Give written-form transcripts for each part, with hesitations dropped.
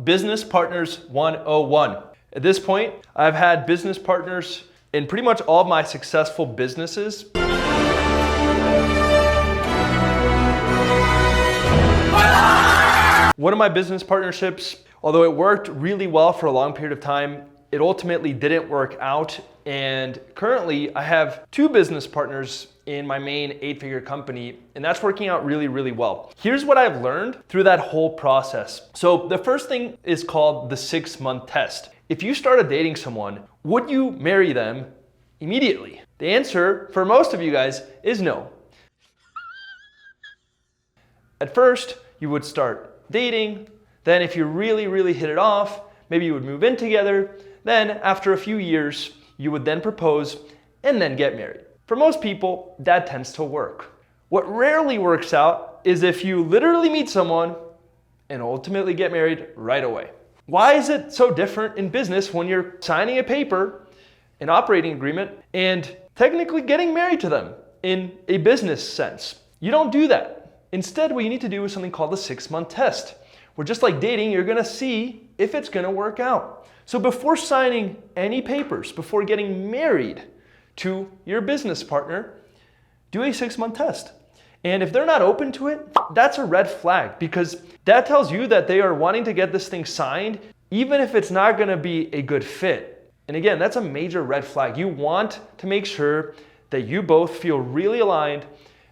Business Partners 101. At this point, I've had business partners in pretty much all of my successful businesses. One of my business partnerships, although it worked really well for a long period of time, it ultimately didn't work out. And currently I have 2 business partners in my main 8-figure company, and that's working out really, really well. Here's what I've learned through that whole process. So the first thing is called the 6-month test. If you started dating someone, would you marry them immediately? The answer for most of you guys is no. At first, you would start dating, then if you really, really hit it off, maybe you would move in together, then after a few years, you would then propose and then get married. For most people, that tends to work. What rarely works out is if you literally meet someone and ultimately get married right away. Why is it so different in business when you're signing a paper, an operating agreement, and technically getting married to them in a business sense? You don't do that. Instead, what you need to do is something called the 6-month test, where just like dating, you're gonna see if it's gonna work out. So before signing any papers, before getting married to your business partner, do a 6-month test. And if they're not open to it, that's a red flag, because that tells you that they are wanting to get this thing signed, even if it's not gonna be a good fit. And again, that's a major red flag. You want to make sure that you both feel really aligned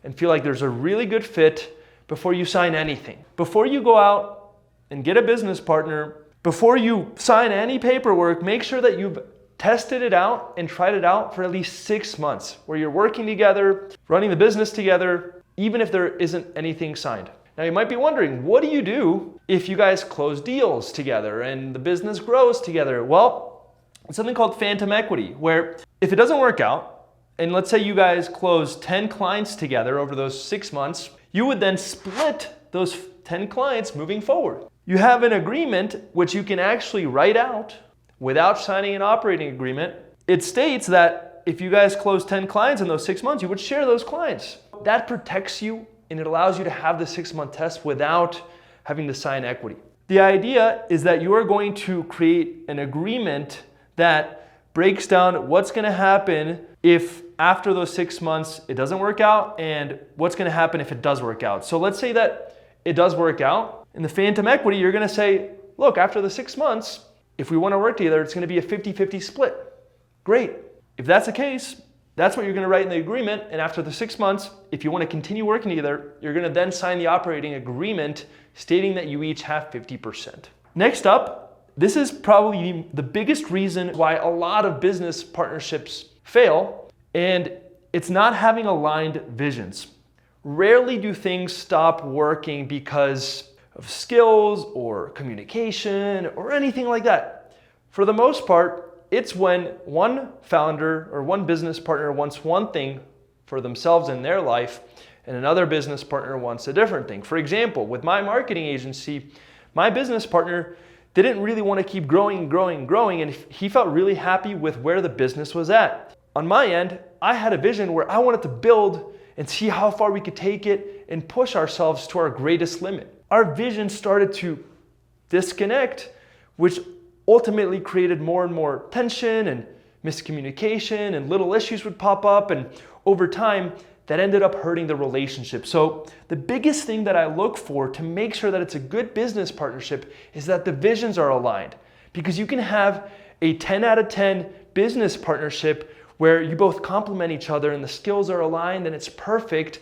and feel like there's a really good fit before you sign anything. Before you go out and get a business partner, before you sign any paperwork, make sure that you've tested it out and tried it out for at least 6 months, where you're working together, running the business together, even if there isn't anything signed. Now you might be wondering, what do you do if you guys close deals together and the business grows together? Well, it's something called phantom equity, where if it doesn't work out, and let's say you guys close 10 clients together over those 6 months, you would then split those 10 clients moving forward. You have an agreement which you can actually write out without signing an operating agreement. It states that if you guys close 10 clients in those 6 months, you would share those clients. That protects you, and it allows you to have the 6-month test without having to sign equity. The idea is that you are going to create an agreement that breaks down what's gonna happen if after those 6 months it doesn't work out, and what's gonna happen if it does work out. So let's say that it does work out. In the phantom equity, you're gonna say, look, after the 6 months, if we wanna work together, it's gonna be a 50-50 split. Great. If that's the case, that's what you're gonna write in the agreement, and after the 6 months, if you wanna continue working together, you're gonna then sign the operating agreement stating that you each have 50%. Next up, this is probably the biggest reason why a lot of business partnerships fail, and it's not having aligned visions. Rarely do things stop working because of skills or communication or anything like that. For the most part, it's when one founder or one business partner wants one thing for themselves in their life and another business partner wants a different thing. For example, with my marketing agency, my business partner didn't really want to keep growing, and he felt really happy with where the business was at. On my end, I had a vision where I wanted to build and see how far we could take it and push ourselves to our greatest limit. Our vision started to disconnect, which ultimately created more and more tension and miscommunication, and little issues would pop up, and over time, that ended up hurting the relationship. So the biggest thing that I look for to make sure that it's a good business partnership is that the visions are aligned. Because you can have a 10 out of 10 business partnership where you both complement each other and the skills are aligned and it's perfect,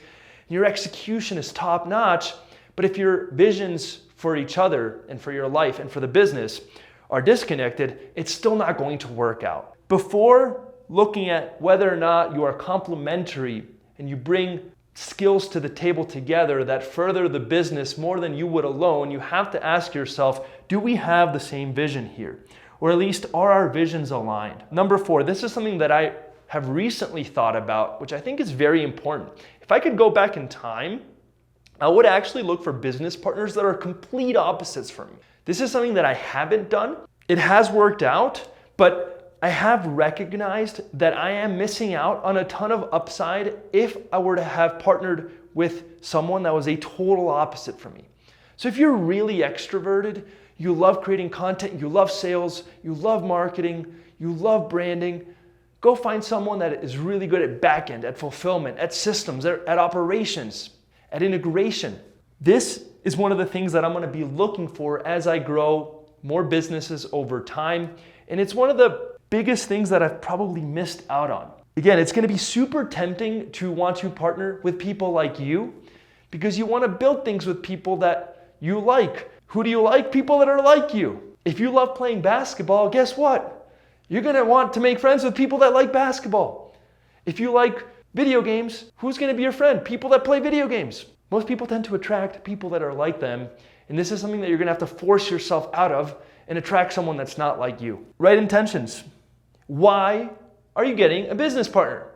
and your execution is top notch. But if your visions for each other and for your life and for the business are disconnected, it's still not going to work out. Before looking at whether or not you are complementary and you bring skills to the table together that further the business more than you would alone, you have to ask yourself, do we have the same vision here? Or at least, are our visions aligned? Number 4, this is something that I have recently thought about, which I think is very important. If I could go back in time, I would actually look for business partners that are complete opposites from me. This is something that I haven't done. It has worked out, but I have recognized that I am missing out on a ton of upside if I were to have partnered with someone that was a total opposite from me. So if you're really extroverted, you love creating content, you love sales, you love marketing, you love branding, go find someone that is really good at backend, at fulfillment, at systems, at operations, at integration. This is one of the things that I'm going to be looking for as I grow more businesses over time. And it's one of the biggest things that I've probably missed out on. Again, it's going to be super tempting to want to partner with people like you because you want to build things with people that you like. Who do you like? People that are like you. If you love playing basketball, guess what? You're going to want to make friends with people that like basketball. If you like video games, who's going to be your friend? People that play video games. Most people tend to attract people that are like them, and this is something that you're going to have to force yourself out of and attract someone that's not like you. Right intentions. Why are you getting a business partner?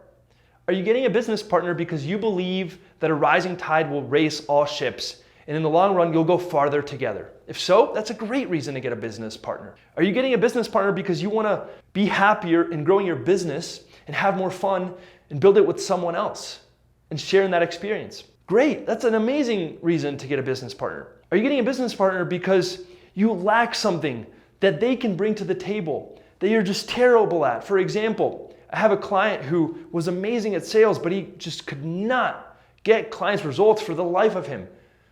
Are you getting a business partner because you believe that a rising tide will raise all ships, and in the long run, you'll go farther together? If so, that's a great reason to get a business partner. Are you getting a business partner because you want to be happier in growing your business and have more fun and build it with someone else and sharing that experience? Great, that's an amazing reason to get a business partner. Are you getting a business partner because you lack something that they can bring to the table that you're just terrible at? For example, I have a client who was amazing at sales, but he just could not get clients' results for the life of him.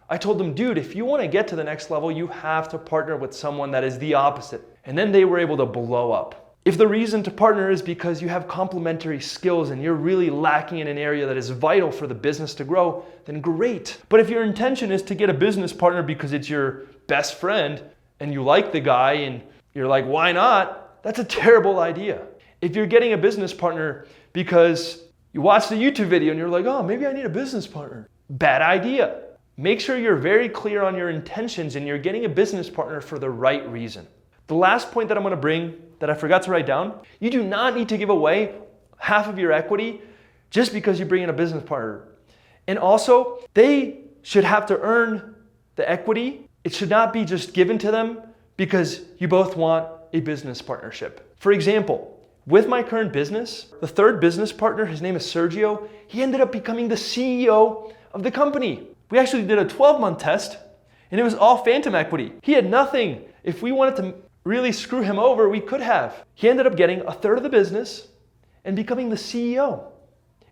I told him, dude, if you want to get to the next level, you have to partner with someone that is the opposite. And then they were able to blow up. If the reason to partner is because you have complementary skills and you're really lacking in an area that is vital for the business to grow, then great. But if your intention is to get a business partner because it's your best friend and you like the guy and you're like, why not? That's a terrible idea. If you're getting a business partner because you watched a YouTube video and you're like, oh, maybe I need a business partner. Bad idea. Make sure you're very clear on your intentions and you're getting a business partner for the right reason. The last point that I'm going to bring that I forgot to write down, you do not need to give away half of your equity just because you bring in a business partner. And also, they should have to earn the equity. It should not be just given to them because you both want a business partnership. For example, with my current business, the third business partner, his name is Sergio, he ended up becoming the CEO of the company. We actually did a 12-month test and it was all phantom equity. He had nothing. If we wanted to really screw him over, we could have. He ended up getting a third of the business and becoming the CEO.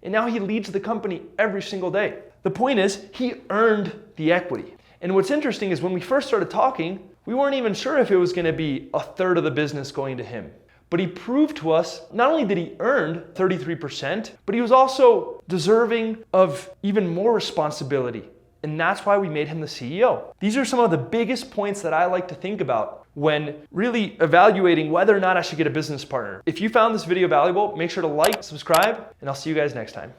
And now he leads the company every single day. The point is, he earned the equity. And what's interesting is when we first started talking, we weren't even sure if it was going to be a third of the business going to him. But he proved to us, not only did he earn 33%, but he was also deserving of even more responsibility. And that's why we made him the CEO. These are some of the biggest points that I like to think about when really evaluating whether or not I should get a business partner. If you found this video valuable, make sure to like, subscribe, and I'll see you guys next time.